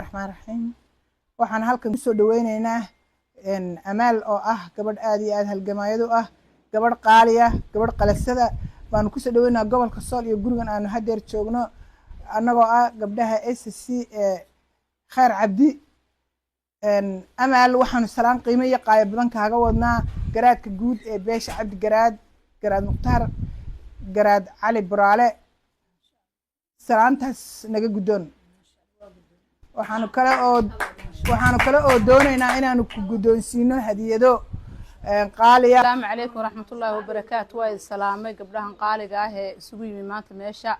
الرحمن الرحيم waxaan halkan soo dhaweynaynaa amaal oo ah gabadh aad iyo aad halgamayadu ah gabadh qaaliya gabadh qalasada baan ku soo dhaweynaa gobolka Sool iyo gurigan aanu hadeer joogno anagoo ah gabdhaha SSC Khayr Cabdi amaal waxaan salaan qiimo iyo qaayb badan kaaga wadnaa garaadka guud ee beesha Cabdi garaad Muqtaar garaad Cali Buraale salaantaas naga gudoon waxaanu kale oo doonaynaa inaanu ku gudoonsiino hadiyado qaaliya. Assalaamu calaykum waraxmatullaahi wabarakaatu. waa salaamay gabdhahan qaaliga ah ee isugu yimid maanta meesha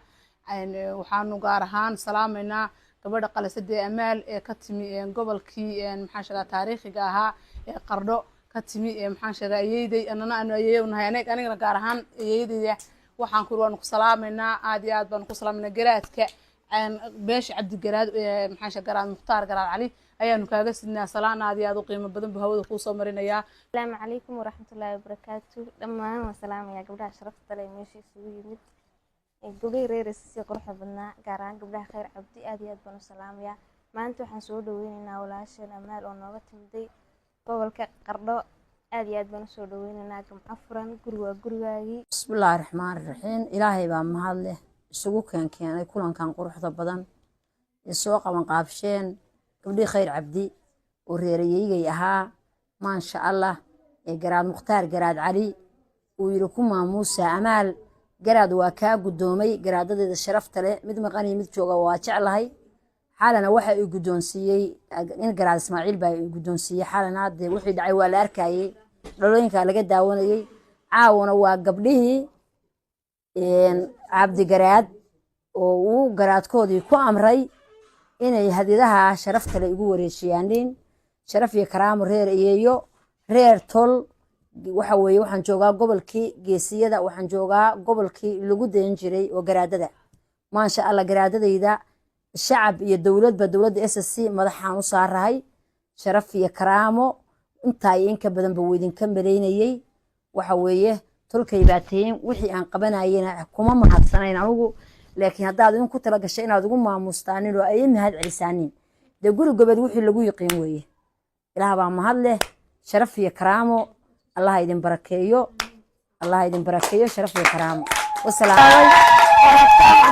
waxaanu gaar ahaan salaamaynaa gabadha qalasada amaal ee ka timi gobolkii maxaan sheegaa taariikhiga ahaa ee Qardho ka timi maxaan sheegaa ayeeday anana aanu ayeeynahay anigana gaar ahaan ayeeday waxaan ku salaamaynaa aad iyo aad baan ku salaamaynaa garaadka beesha Cabdi garaad maxaan sheegaa garaad Muqtaar garaad Cali ayaanu kaaga sidnaa salaan aad iyo aad u qiimo badan buu hawada ku soo marinayaa. Assalaamu calaykum waraxmatullaahi wabarakaatu. dhammaan waan salaamayaa gabdhaha sharafta leh meesha isugu yimid gabdhaha reer SSC quruxda badnaa gaar ahaan gabdhaha Khayr Cabdi aad iyo aad baan u salaamayaa. maanta waxaan soo dhaweynaynaa walaasheen amaal oo nooga timiday gobolka Qardho aad iyo aad baan u soo dhaweynaynaa gamca furan gurigaagii. bismillaahi raxmaani raxiim ilaahay baa mahad leh isugu keenay kulankan quruxda badan ee soo qaban qaabsheen gabdhii Khayr Cabdi oo reereeyay ahaa maasha Allah ee garaad Muqtaar garaad Cali oo yiri ku maamuusa amaal garaad waa ka gudoomay garaadadeeda sharafta leh mid maqan mid jooga waa jeclahay xalana waxa uu gudoonsiiyay in garaad Ismaaciil baa uu gudoonsiiyay xalana wixii dhacay waa la arkayay dhalooyinka laga daawanayay caawana waa gabdhihii Cabdi garaad oo uu garaadkoodii ku amray inay hadiyadaha sharafta leh ugu wareejiyaan sharaf iyo karaamo reer tol waxa weeye waxaan joogaa gobolkii geesiyada waxaan joogaa gobolkii lagu deen jiray oo garaadada maasha Allah garaadadayda shacab iyo dawladda SSC madaxaan u saarahay sharaf iyo karaamo inta in ka badan ba weydin ka maleynayay waxa weeye tolkay baateen wixii aan qabanayna kuma mahadsaneen anigu laakiin haddaad in ku tala gashay inaad ugu maamustaan oo ay mahad celisaanin de guri gobol wixii lagu yiqiin weeye ilaaha baa mahad leh sharaf iyo karaamo Allah idin barakeeyo sharaf iyo karaamo wasalaam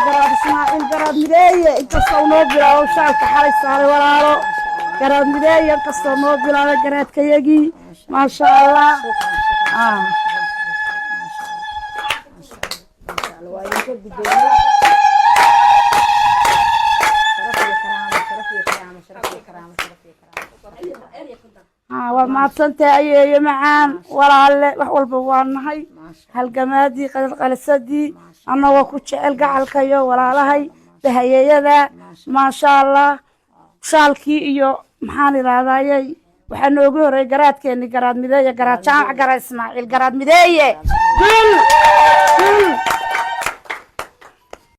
garaad Ismaaciil garaad mideeye inkastoo noo bilaabo shacabka xalay saaray walaalo garaad mideeye inkastoo noo bilaabo garaadkayagii maasha Allah waa maadsantahay ayeeyo macaan walaalle wax walba waa nahay halgamaadii qalasadii annagoo ku jecel gacalkayo walaalahay bahayeeyada maasha Allah shaalkii iyo maxaan iraadayay waxaa noogu horeey garaadkeeni garaad mideeye garaad jaamac garaad Ismaaciil garaad mideeye